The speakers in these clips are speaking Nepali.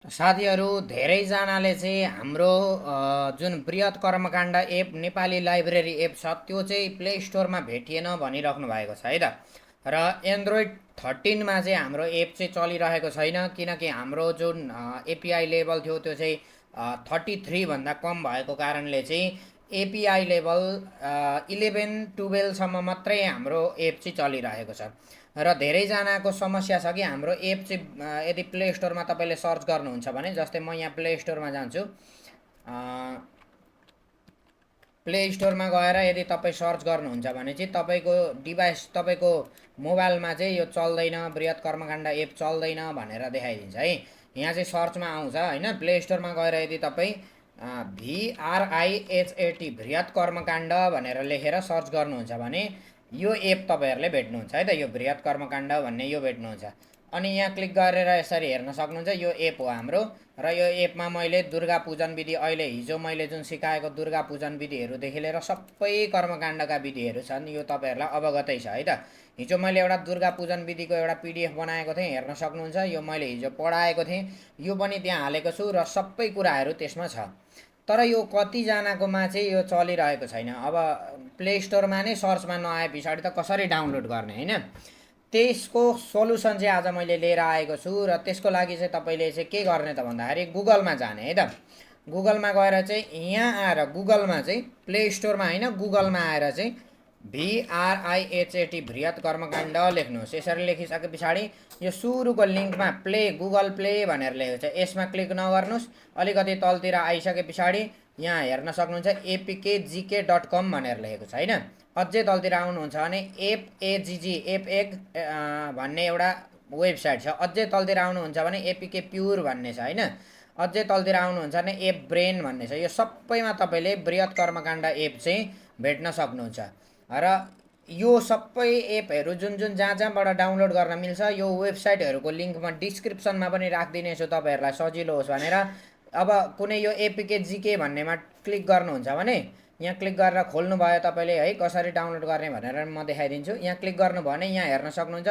साथीहरू धेरैजनाले चाहिँ हाम्रो जुन बृहत कर्मकाण्ड एप नेपाली लाइब्रेरी एप छ त्यो चाहिँ प्ले स्टोरमा भेटिएन भनिराख्नु भएको छ है त। र एन्ड्रोइड 13मा चाहिँ हाम्रो एप चाहिँ चलिरहेको छैन, किनकि हाम्रो जुन एपिआई लेभल थियो त्यो चाहिँ 33 भन्दा कम भएको कारणले चाहिँ एपिआई लेभल 11-12सम्म मात्रै हाम्रो एप चाहिँ चलिरहेको छ। र धेरैजनाको समस्या छ कि हाम्रो एप चाहिँ यदि प्ले स्टोरमा तपाईँले सर्च गर्नुहुन्छ भने, जस्तै म यहाँ प्ले स्टोरमा जान्छु, प्ले स्टोरमा गएर यदि तपाईँ सर्च गर्नुहुन्छ भने चाहिँ तपाईँको डिभाइस, तपाईँको मोबाइलमा चाहिँ यो चल्दैन, बृहत कर्मकाण्ड एप चल्दैन भनेर देखाइदिन्छ है। यहाँ चाहिँ सर्चमा आउँछ होइन। प्ले स्टोरमा गएर यदि तपाईँ VRIHAT बृहत कर्मकाण्ड भनेर लेखेर सर्च गर्नुहुन्छ भने यो एप तपाईँहरूले भेट्नुहुन्छ है त। यो बृहत कर्मकाण्ड भन्ने यो भेट्नुहुन्छ। अनि यहाँ क्लिक गरेर यसरी हेर्न सक्नुहुन्छ, यो एप हो हाम्रो। र यो एपमा मैले दुर्गा पूजन विधि, अहिले हिजो मैले जुन सिकाएको दुर्गा पूजन विधिहरूदेखि लिएर सबै कर्मकाण्डका विधिहरू छन्, यो तपाईँहरूलाई अवगतै छ है त। हिजो मैले एउटा दुर्गा पूजन विधिको एउटा पिडिएफ बनाएको थिएँ, हेर्न सक्नुहुन्छ। यो मैले हिजो पढाएको थिएँ, यो पनि त्यहाँ हालेको छु र सबै कुराहरू त्यसमा छ। तर यो कतिजनाकोमा चाहिँ यो चलिरहेको छैन। अब प्ले स्टोरमा नै सर्चमा नआए पछाडि त कसरी डाउनलोड गर्ने होइन। त्यसको सोलुसन चाहिँ आज मैले लिएर आएको छु। र त्यसको लागि चाहिँ तपाईँले चाहिँ के गर्ने त भन्दाखेरि गुगलमा जाने है त। गुगलमा गएर चाहिँ यहाँ आएर गुगलमा चाहिँ प्ले स्टोरमा होइन, गुगलमा आएर चाहिँ VRIHAT बृहत कर्मकाण्ड लेख्नुहोस्। यसरी लेखिसके पछाडि यो सुरुको लिङ्कमा प्ले, गुगल प्ले भनेर लेखेको छ, यसमा क्लिक नगर्नुहोस्। अलिकति तलतिर आइसके पछाडि यहाँ हेर्न सक्नुहुन्छ apkgk.com भनेर लेखेको छ होइन। अझै तलतिर आउनुहुन्छ भने एफ भन्ने एउटा वेबसाइट छ। अझै तलतिर आउनुहुन्छ भने एपिके प्युर भन्ने छ होइन। अझै तलतिर आउनुहुन्छ भने एप ब्रेन भन्ने छ। यो सबैमा तपाईँले बृहत कर्मकाण्ड एप चाहिँ भेट्न सक्नुहुन्छ। र यो सबै एपहरू जुन जुन जहाँ जहाँबाट डाउनलोड गर्न मिल्छ, यो वेबसाइटहरूको लिङ्क म डिस्क्रिप्सनमा पनि राखिदिनेछु तपाईँहरूलाई सजिलो होस् भनेर। अब कुनै यो एपिकेजिके भन्नेमा क्लिक गर्नुहुन्छ भने यहाँ क्लिक गरेर खोल्नुभयो तपाईँले है, कसरी डाउनलोड गर्ने भनेर म देखाइदिन्छु। यहाँ क्लिक गर्नुभयो भने यहाँ हेर्न सक्नुहुन्छ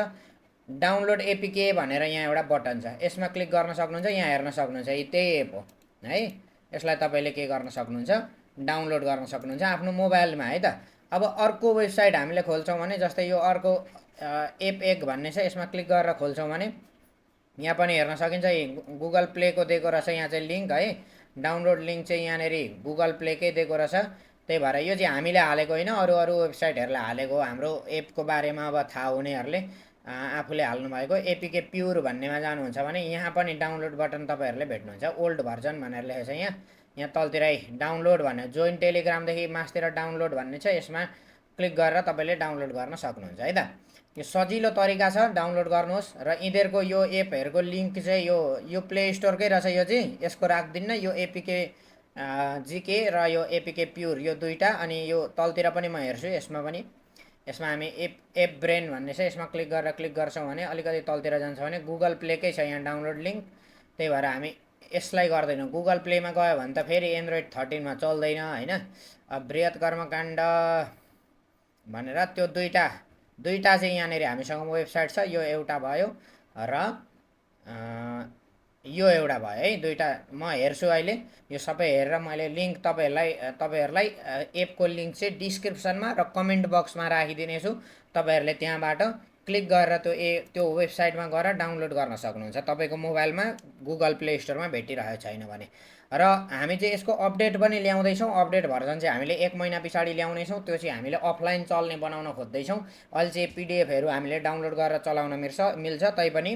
डाउनलोड एपिके भनेर यहाँ एउटा बटन छ, यसमा क्लिक गर्न सक्नुहुन्छ। यहाँ हेर्न सक्नुहुन्छ त्यही एप हो है। यसलाई तपाईँले के गर्न सक्नुहुन्छ, डाउनलोड गर्न सक्नुहुन्छ आफ्नो मोबाइलमा है त। अब अर्को वेबसाइट हामीले खोल्छौँ भने, जस्तै यो अर्को एप भन्ने छ, यसमा क्लिक गरेर खोल्छौँ भने यहाँ पनि हेर्न सकिन्छ गुगल प्लेको दिएको रहेछ यहाँ चाहिँ लिङ्क है। डाउनलोड लिङ्क चाहिँ यहाँनिर गुगल प्लेकै दिएको रहेछ। त्यही भएर यो चाहिँ हामीले हालेको होइन, अरू अरू वेबसाइटहरूले हालेको। हाम्रो एपको बारेमा अब थाहा हुनेहरूले आफूले हाल्नुभएको। एपिके प्युर भन्नेमा जानुहुन्छ भने यहाँ पनि डाउनलोड बटन तपाईँहरूले भेट्नुहुन्छ, ओल्ड भर्जन भनेर लेखेको छ यहाँ। यहाँ तलतिरै डाउनलोड भन्ने जोइन टेलिग्रामदेखि मासतिर डाउनलोड भन्ने छ, यसमा क्लिक गरेर तपाईँले डाउनलोड गर्न सक्नुहुन्छ है त। यो सजिलो तरिका छ, डाउनलोड गर्नुहोस्। र यिनीहरूको यो एपहरूको लिङ्क चाहिँ यो प्ले स्टोरकै रहेछ। यो चाहिँ यसको राखिदिन्न, यो एपिके जिके र यो एपिके प्युर यो दुईवटा। अनि यो तलतिर पनि म हेर्छु, यसमा पनि, यसमा हामी एप ब्रेन भन्ने छ, यसमा क्लिक गरेर क्लिक गर्छौँ भने अलिकति तलतिर जान्छ भने गुगल प्लेकै छ यहाँ डाउनलोड लिङ्क। त्यही भएर हामी यसलाई गर्दैनौँ। गुगल प्लेमा गयो भने त फेरि एन्ड्रोइड 13मा चल्दैन होइन। बृहत कर्मकाण्ड भनेर त्यो दुईवटा चाहिँ यहाँनिर हामीसँग वेबसाइट छ। यो एउटा भयो र यो एउटा भयो है, दुईवटा म हेर्छु अहिले। यो सबै हेरेर मैले लिङ्क तपाईँहरूलाई एपको लिङ्क चाहिँ डिस्क्रिप्सनमा र कमेन्ट बक्समा राखिदिनेछु। तपाईँहरूले त्यहाँबाट क्लिक गरेर त्यो वेबसाइटमा गएर डाउनलोड गर्न सक्नुहुन्छ तपाईँको मोबाइलमा गुगल प्ले स्टोरमा भेटिरहेको छैन भने। र हामी चाहिँ यसको अपडेट पनि ल्याउँदैछौँ। अपडेट भर्जन चाहिँ हामीले 1 महिना पछाडि ल्याउनेछौँ। त्यो चाहिँ हामीले अफलाइन चल्ने बनाउन खोज्दैछौँ। अहिले चाहिँ पिडिएफहरू हामीले डाउनलोड गरेर चलाउन मिल्छ, तैपनि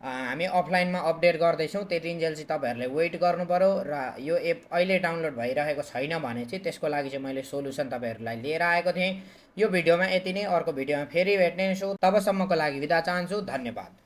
हामी अफलाइनमा अपडेट गर्दैछौँ। त्यतिन्जेल चाहिँ तपाईँहरूले वेट गर्नु पऱ्यो। र यो एप अहिले डाउनलोड भइरहेको छैन भने चाहिँ त्यसको लागि चाहिँ मैले सोलुसन तपाईँहरूलाई लिएर आएको थिएँ। यो भिडियोमा यति नै। अर्को भिडियोमा फेरि भेट्नेछु। तबसम्मको लागि बिदा चाहन्छु। धन्यवाद।